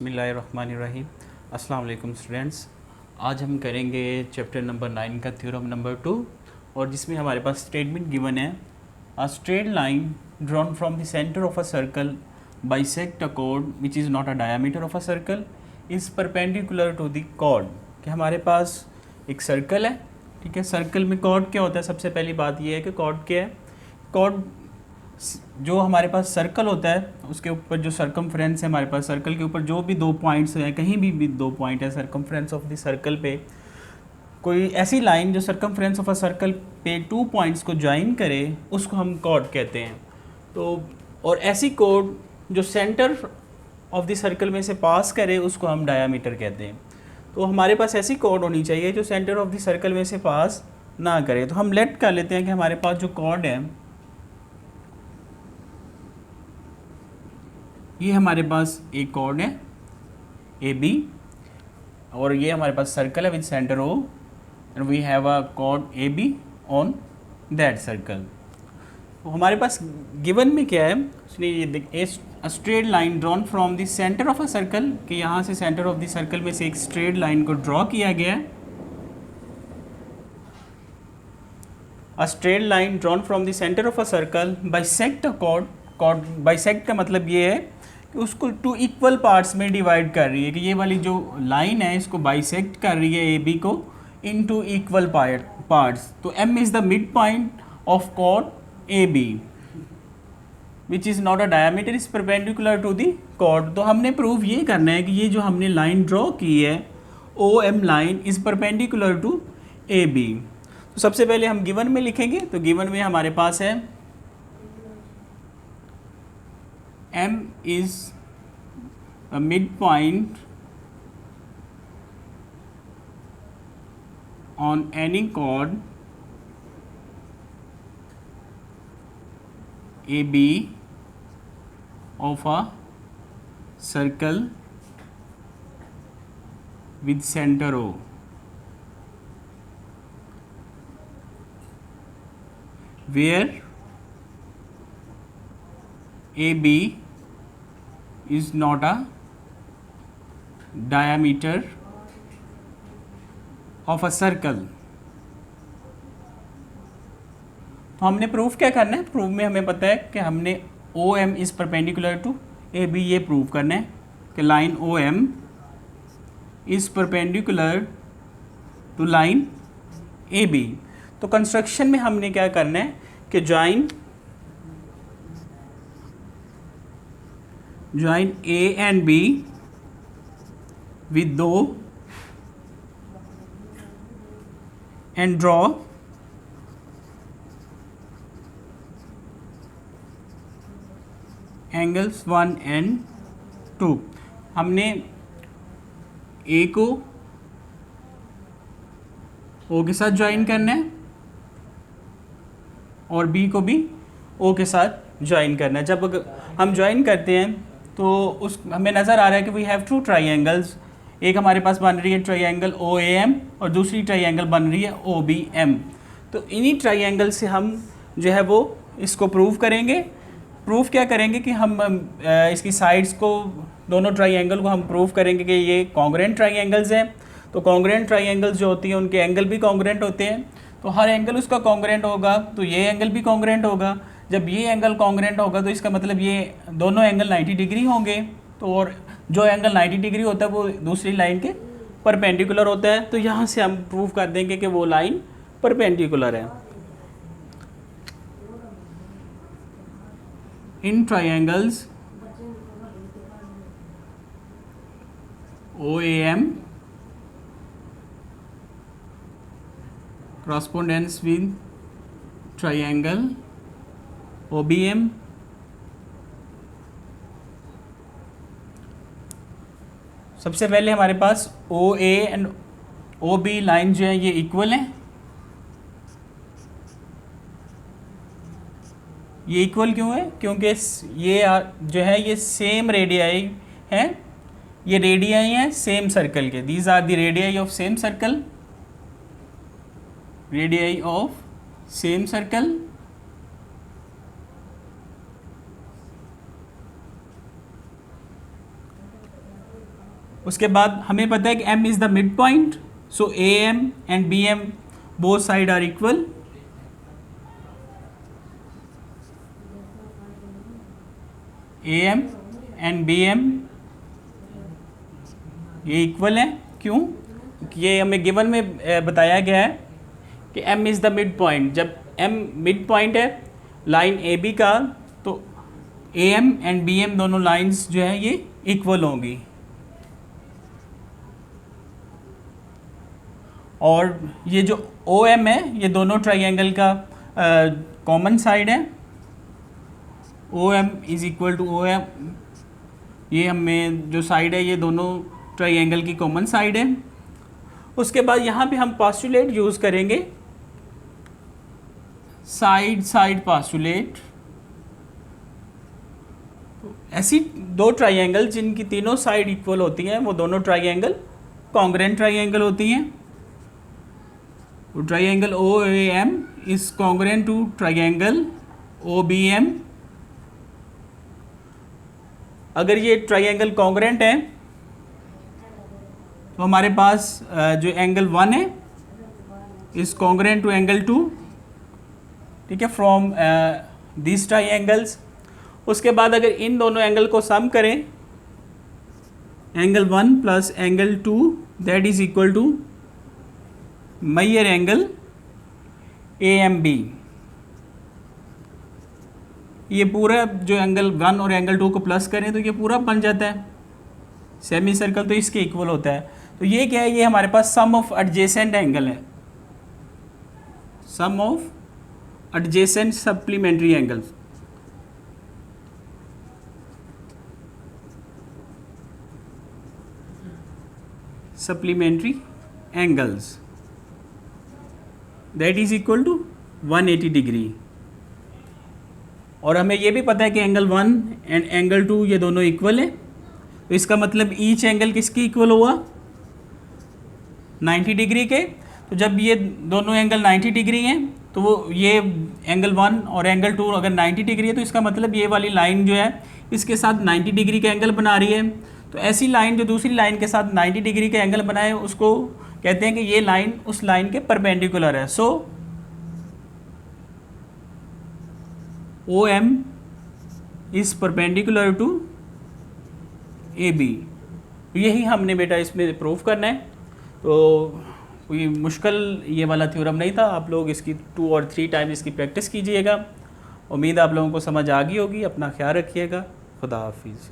बिस्मिल्लाहिर्रहमानिर्रहीम। अस्सलाम वालेकुम स्टूडेंट्स। आज हम करेंगे चैप्टर नंबर 9 का थ्योरम नंबर 2, और जिसमें हमारे पास स्टेटमेंट गिवन है, a straight line drawn from the centre of a circle bisect a chord which is not a diameter of a circle is perpendicular to the chord. कि हमारे पास एक circle है, ठीक है। सर्कल में कॉर्ड क्या होता है? सबसे पहली बात यह है कि कॉर्ड क्या है। कॉर्ड जो हमारे पास सर्कल होता है उसके ऊपर जो सरकमफ्रेंस है, हमारे पास सर्कल के ऊपर जो भी दो पॉइंट्स हैं, कहीं भी दो पॉइंट है सरकमफ्रेंस ऑफ द सर्कल पे, कोई ऐसी लाइन जो सरकमफ्रेंस ऑफ अ सर्कल पे टू पॉइंट्स को ज्वाइन करे उसको हम कॉर्ड कहते हैं। तो और ऐसी कॉर्ड जो सेंटर ऑफ द सर्कल में से पास करे उसको हम डायामीटर कहते हैं। तो हमारे पास ऐसी कॉर्ड होनी चाहिए जो सेंटर ऑफ द सर्कल में से पास ना करे। तो हम लेट कर लेते हैं कि हमारे पास जो कॉर्ड है, ये हमारे पास एक कॉर्ड है ए बी, और ये हमारे पास सर्कल है with centre O, and we have a chord A B on that circle. तो हमारे पास गिवन में क्या है, इसलिए ये straight line drawn from the centre of a circle, कि यहाँ से सेंटर ऑफ द सर्कल में से एक स्ट्रेट लाइन को ड्रॉ किया गया है। A straight line drawn from the centre of a circle bisect a cord. Cord bisect का मतलब ये है कि उसको टू इक्वल पार्ट्स में डिवाइड कर रही है, कि ये वाली जो लाइन है इसको बाइसेक्ट कर रही है ए बी को इनटू इक्वल पार्ट्स। तो M is the mid point of chord A B which is not a diameter is perpendicular to the chord. तो हमने प्रूव ये करना है कि ये जो हमने लाइन ड्रॉ की है O M line is perpendicular to A B. तो सबसे पहले हम गिवन में लिखेंगे। तो गिवन में हमारे पास है M is a midpoint on any chord AB of a circle with center O, where AB is not a diameter of a circle। तो हमने प्रूफ क्या करना है? प्रूफ में हमें पता है कि हमने O M is perpendicular to A B, ये प्रूव करना है कि line O M is perpendicular to line A B. तो कंस्ट्रक्शन में हमने क्या करना है कि join A and B with दो and draw angles 1 and 2। हमने ए को ओ के साथ ज्वाइन करना है और बी को भी ओ के साथ ज्वाइन करना है। जब हम ज्वाइन करते हैं तो उस हमें नज़र आ रहा है कि वी हैव टू ट्राइंगल्स। एक हमारे पास बन रही है ट्राइंगल ओ ए एम और दूसरी ट्राइंगल बन रही है ओ बी एम। तो इन्हीं ट्राइंगल से हम जो है वो इसको प्रूव करेंगे। प्रूफ क्या करेंगे कि हम इसकी साइड्स को, दोनों ट्राइंगल को हम प्रूव करेंगे कि ये कॉन्ग्रुएंट ट्राइंगल्स हैं। तो कॉन्ग्रुएंट ट्राइंगल्स जो होती हैं उनके एंगल भी कॉन्ग्रुएंट होते हैं। तो हर एंगल उसका कॉन्ग्रुएंट होगा, तो ये एंगल भी कॉन्ग्रुएंट होगा। जब ये एंगल कॉन्ग्रुएंट होगा तो इसका मतलब ये दोनों एंगल 90 डिग्री होंगे। तो और जो एंगल 90 डिग्री होता है वो दूसरी लाइन के परपेंडिकुलर होता है। तो यहाँ से हम प्रूव कर देंगे कि वो लाइन परपेंडिकुलर है। In triangles O A M correspondence with triangle OBM, सबसे पहले हमारे पास O A and O B line जो है ये इक्वल है। ये इक्वल क्यों है? क्योंकि ये जो है ये सेम रेडियाई हैं, ये रेडियाई हैं सेम सर्कल के। These are the radii of same circle, radii of same circle. उसके बाद हमें पता है कि M is the mid point, so AM and BM both side are equal. AM and BM ये इक्वल है, क्यों? क्योंकि ये हमें गिवन में बताया गया है कि M is the mid point. जब M मिड पॉइंट है लाइन AB का, तो AM एंड BM दोनों लाइंस जो है ये इक्वल होंगी। और ये जो OM है ये दोनों ट्राइंगल का कॉमन साइड है। OM is equal to OM, ये हमें जो साइड है ये दोनों ट्राइंगल की कॉमन साइड है। उसके बाद यहाँ पे हम पास्टुलेट यूज़ करेंगे, साइड साइड पास्टुलेट। ऐसी दो ट्राइंगल जिनकी तीनों साइड इक्वल होती हैं वो दोनों ट्राइंगल कॉन्ग्रुएंट ट्राइंगल होती हैं। Triangle OAM is congruent to triangle OBM। अगर ये ट्राइंगल कॉन्ग्रुएंट है तो हमारे पास जो एंगल 1 है इज कॉन्ग्रुएंट टू एंगल 2, ठीक है, फ्रॉम दिस ट्राइंगल्स। उसके बाद अगर इन दोनों एंगल को सम करें, angle 1 plus angle 2 that is equal to major angle AMB। ये पूरा जो एंगल 1 और एंगल 2 को प्लस करें तो ये पूरा बन जाता है सेमी सर्कल, तो इसके इक्वल होता है। तो ये क्या है, ये हमारे पास सम ऑफ एडजेसेंट एंगल है, sum of adjacent supplementary angles. Supplementary angles that is equal to 180 degree. और हमें ये भी पता है कि एंगल 1 एंड एंगल 2 ये दोनों इक्वल है, तो इसका मतलब ईच एंगल किसकी इक्वल हुआ, 90 डिग्री के। तो जब ये दोनों एंगल 90 डिग्री हैं तो वो ये एंगल 1 और एंगल 2 अगर 90 डिग्री है तो इसका मतलब ये वाली लाइन जो है इसके साथ 90 डिग्री का एंगल बना रही है। तो ऐसी लाइन जो दूसरी लाइन के साथ 90 डिग्री का एंगल बनाए उसको कहते हैं कि ये लाइन उस लाइन के परपेंडिकुलर है। So OM is perpendicular to AB। यही हमने बेटा इसमें प्रूफ करना है। तो कोई मुश्किल ये वाला थ्योरम नहीं था, आप लोग इसकी 2 और 3 टाइम इसकी प्रैक्टिस कीजिएगा। उम्मीद आप लोगों को समझ आ गई होगी। अपना ख्याल रखिएगा। खुदा हाफिज़।